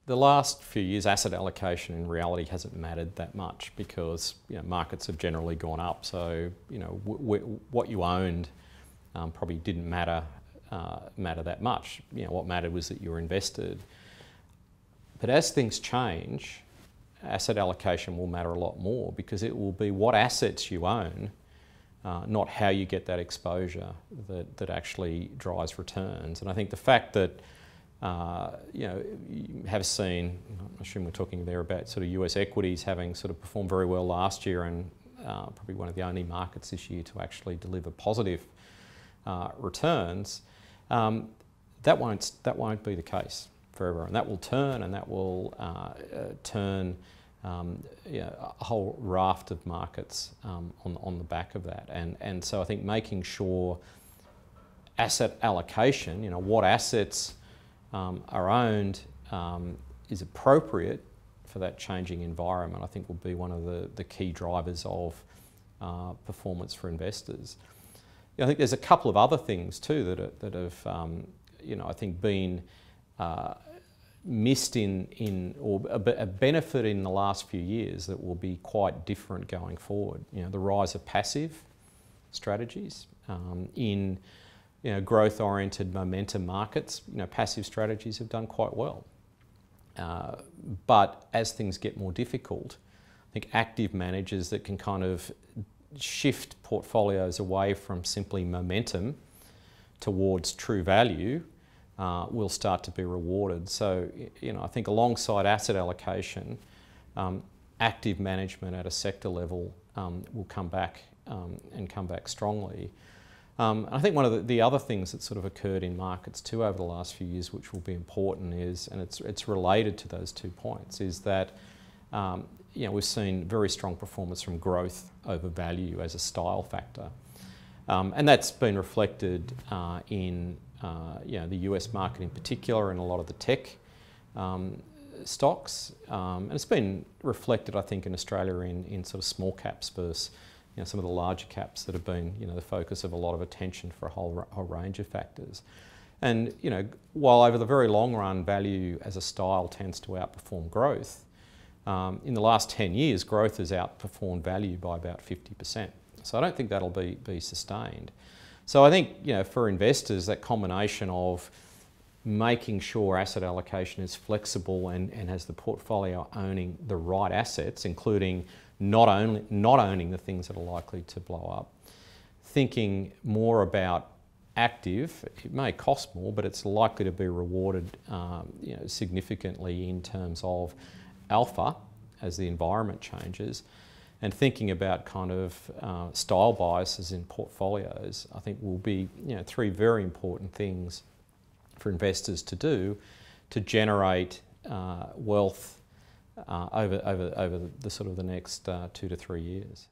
the last few years, asset allocation in reality hasn't mattered that much because markets have generally gone up. So what you owned probably didn't matter that much. What mattered was that you were invested. But as things change, asset allocation will matter a lot more because it will be what assets you own, not how you get that exposure, that actually drives returns. And I think the fact that you have seen, I assume we're talking there about sort of US equities having sort of performed very well last year and probably one of the only markets this year to actually deliver positive returns, that won't be the case for everyone. That will turn, and that will turn a whole raft of markets on the back of that. And so I think making sure asset allocation, what assets are owned is appropriate for that changing environment, I think will be one of the key drivers of performance for investors. I think there's a couple of other things too that have I think been missed or a benefit in the last few years that will be quite different going forward. The rise of passive strategies in growth-oriented momentum markets. Passive strategies have done quite well. But as things get more difficult, I think active managers that can kind of shift portfolios away from simply momentum towards true value will start to be rewarded. So, I think alongside asset allocation, active management at a sector level will come back and come back strongly. I think one of the other things that sort of occurred in markets too over the last few years, which will be important, is, and it's related to those 2 points, is that we've seen very strong performance from growth over value as a style factor, and that's been reflected in the US market in particular, and a lot of the tech stocks, and it's been reflected, I think, in Australia in sort of small caps versus some of the larger caps that have been the focus of a lot of attention for a whole range of factors. And while over the very long run value as a style tends to outperform growth, in the last 10 years growth has outperformed value by about 50%. So I don't think that'll be sustained. So I think for investors, that combination of making sure asset allocation is flexible and has the portfolio owning the right assets, including not owning the things that are likely to blow up, thinking more about active. It may cost more, but it's likely to be rewarded significantly in terms of alpha as the environment changes, and thinking about kind of style biases in portfolios, I think will be 3 very important things for investors to do to generate wealth over the sort of the next 2 to 3 years.